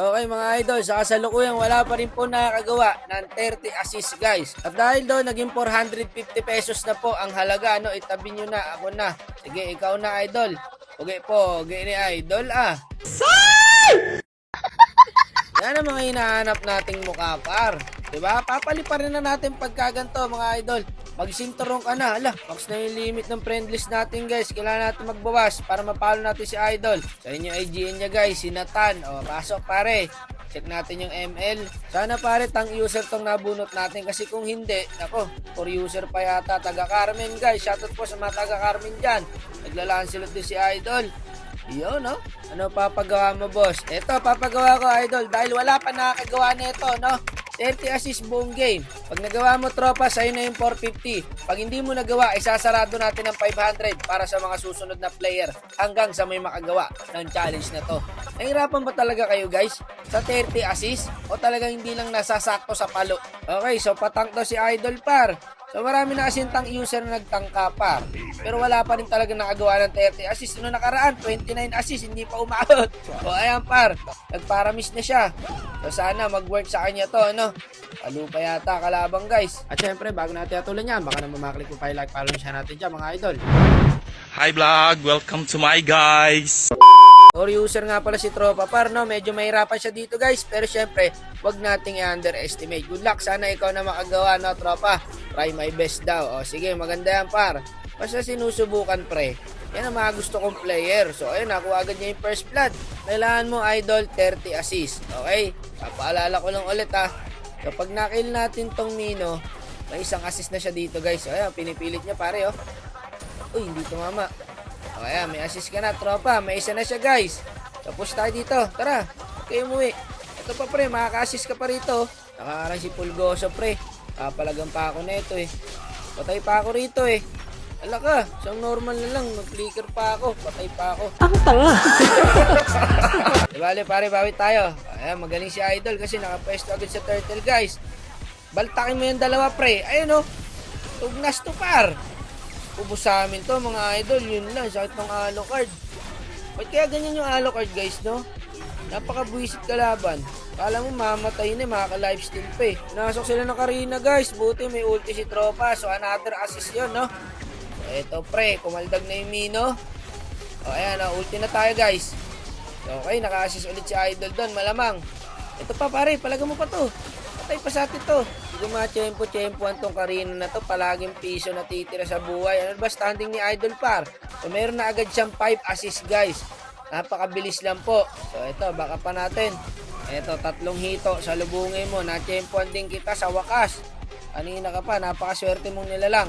Okay mga idol, sa kasalukuyan wala pa rin po nakakagawa ng 30 assist guys. At dahil doon naging 450 pesos na po ang halaga, no, itabi nyo na, ako na. Sige, ikaw na idol. Okay po, okay ni idol Yan ang mga hinahanap nating mukha par. Diba? Papaliparin na natin pagkaganto mga idol. Magsinturong ka na. Hala, max na yung limit ng friend list natin guys. Kailangan natin magbawas para mapalo natin si idol. Sa inyo IGN niya guys, si Nathan. O, pasok pare. Check natin yung ML. Sana pare tang user tong nabunot natin. Kasi kung hindi, ako, for user pa yata. Taga Carmen guys. Shoutout po sa mga taga Carmen dyan. Naglalaan silot din si idol. Yun, no? Ano papagawa mo, boss? Ito, papagawa ko, idol. Dahil wala pa nakakagawa nito, no? 30 assist buong game. Pag nagawa mo, tropa, sa'yo na yung 450. Pag hindi mo nagawa, isasarado natin ng 500 para sa mga susunod na player hanggang sa may makagawa ng challenge na to. Nahirapan ba talaga kayo, guys? Sa 30 assist? O talagang hindi lang nasasakto sa palo? Okay, so patang to si Idol par. So marami na kasing tang user na nagtangka par. Pero wala pa rin talaga nakagawa ng 30 assist. Noong nakaraan, 29 assist, hindi pa umabot. O ayan par, nagparamis na siya. So sana mag-work sa kanya to, ano? Palo pa yata kalabang guys. At syempre, bago natin atuloy niyan, baka naman maklik mo pa yung like, follow siya natin dyan mga idol. Hi vlog, welcome to my guys. Or user nga pala si Tropa par, no? Medyo mahirapan siya dito guys. Pero syempre, wag nating i-underestimate. Good luck, sana ikaw na makagawa, no Tropa? Try my best daw. O sige, maganda yan par. Basta sinusubukan pre. Yan ang mga gusto kong player. So ayun, nakuha agad niya yung first blood. Kailangan mo idol 30 assist. Okay? Papaalala ko lang ulit ha. So pag nakill natin tong Mino, may isang assist na siya dito guys. So ayun, pinipilit niya pare oh. Uy, hindi tumama. O ayan, may assist ka na tropa. May isa na siya guys. So push tayo dito. Tara, okay umuwi. Ito pa pre, makaka-assist ka pa rito. Nakakarang si Pulgoso pre. Kapalagan pa ako na ito eh. Patay pa ako rito eh. Ala ka, isang normal na lang. Mag-flicker pa ako. Patay pa ako. Ang tanga. Diba pare, bawit tayo. Ayan, magaling si Idol kasi nakapwesto agad sa turtle guys. Baltakin mo yung dalawa pre. Ayun oh. Tugnas to par. Ubus sa amin to mga idol. Yun lang, sakit ng alo card. Ba't kaya ganyan yung alo card guys, no? Napaka-buisit kalaban. Kala mo mamatay na, makaka-lifesteal pa eh. Nasok sila ng Karina guys. Buti may ulti si Tropa. So another assist yun, no? So eto pre, kumaldag na yung Mino. O ayan, ulti na tayo guys. So okay, naka-assist ulit si Idol doon, malamang. Ito pa pare, palaga mo pa to. Patay pa sa atin to. Hindi ko ma-tsempo-tsempoan tong Karina na to. Palaging piso na titira sa buhay. Ano ba standing ni Idol par? So meron na agad siyang 5 assist guys. Napakabilis lang po. So ito, baka pa natin. Ito, 3 hito sa lubungin mo. Na-tsempoan din kita sa wakas. Kanina ka pa, napakaswerte mong nilalang.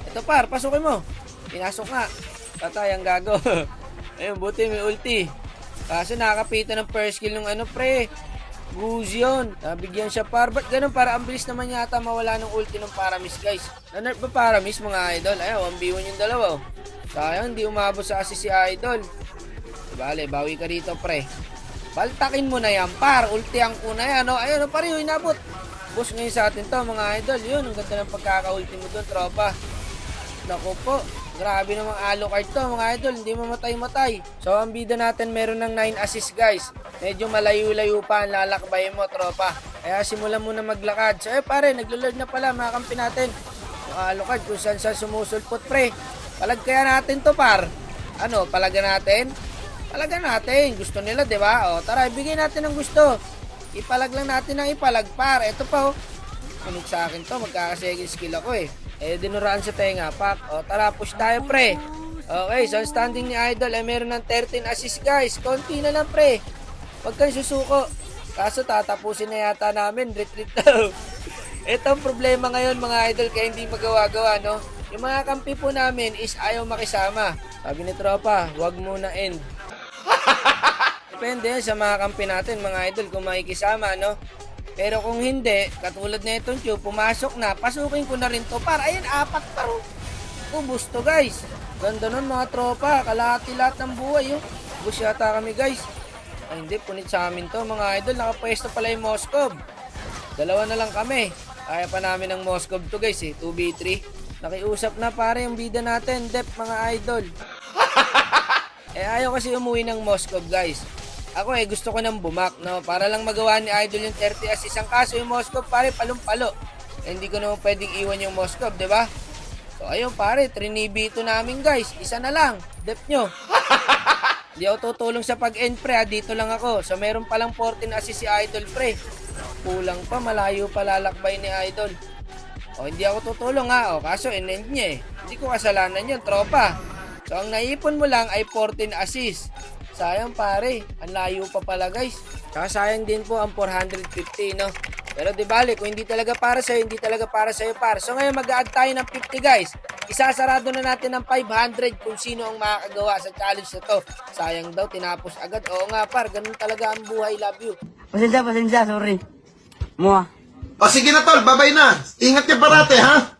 Ito par, pasukin mo. Pinasok nga. Patay ang gago. Ayun, buti may ulti. Kaso nakakapita ng first kill ng ano pre. Goose yun. Nabigyan siya par. Ba't ganun? Para ang bilis naman yata mawala ng ulti ng Paramis guys. Na-nerf ba Paramis mga idol? Ayaw, 1v1 yung dalawa. Sayang, hindi umabot sa assist si Idol. Bale, bawi ka dito pre. Baltakin mo na yan par. Ultihan ko na yan. Oh. Ayun, pare yung inabot. Boss ngayon sa atin to mga idol. Yun, ang ganda ng pagkaka-ulti mo doon tropa. Naku po. Grabe namang alo card to mga idol. Hindi mamatay-matay. So ang bida natin meron ng 9 assist guys. Medyo malayo-layo pa ang lalakbay mo tropa. Kaya simulan mo na maglakad. So pare, naglo-load na pala mga kampi natin. Yung alo card kung saan sumusulpot pre. Palag kaya natin to par. Ano, palaga natin? Palaga natin. Gusto nila, di ba? O, tara, ibigay natin ng gusto. Ipalag lang natin ng ipalag par. Ito pa, oh. Kunig sa akin to. Magkakasegil skill ako eh. Dinuraan sa tenga, pak. O, tara, push tayo, pre. Okay, so standing ni Idol ay meron ng 13 assist, guys. Konti na lang, pre. Huwag kang susuko. Kaso, tatapusin na yata namin. Retreat daw. Ito ang problema ngayon, mga idol, kaya hindi magawa-gawa, no? Yung mga kampi po namin is ayaw makisama. Sabi ni Tropa, huwag muna end. Depende sa mga kampi natin mga idol kung makikisama no. Pero kung hindi, katulad na itong tube, pumasok na, pasukin ko na rin to par. Ayun, 4 paro. Ubus to guys. Ganda nun mga tropa, kalahati lahat ng buhay oh. Ubus yata kami guys. Ay hindi, punit sa amin to mga idol. Nakapwesto pala yung Moskov. Dalawa na lang kami. Kaya pa namin ng Moskov to guys eh, 2v3. Nakiusap na pare yung bida natin, dep mga idol. Ayaw kasi umuwi ng Moskov guys. Ako gusto ko nang bumak, no? Para lang magawa ni Idol yung 30 assist. Ang kaso yung Moskov, pare, palong-palo. Hindi ko naman pwedeng iwan yung Moskov, di ba? So, ayun, pare, trinibito namin, guys. Isa na lang. Dep nyo. Hindi ako tutulong sa pag-end, pre, ha? Dito lang ako. So, meron palang 14 assist si Idol, pre. Kulang pa, malayo pa lalakbay ni Idol. O, hindi ako tutulong, ha? O, kaso, in-end niya, eh. Hindi ko kasalanan yun, tropa. So, ang naipon mo lang ay 14 assist. Sayang, pare. Ang layo pa pala, guys. Saka sayang din po ang 450, no? Pero di bali, kung hindi talaga para sa'yo, hindi talaga para sa'yo, par. So ngayon, mag-a-add tayo ng 50, guys. Isasarado na natin ng 500 kung sino ang makakagawa sa challenge na to. Sayang daw, tinapos agad. Oo nga, par. Ganun talaga ang buhay. Love you. Pasensya, sorry. Mua. O sige na tol, babay na. Ingat ka parate ha.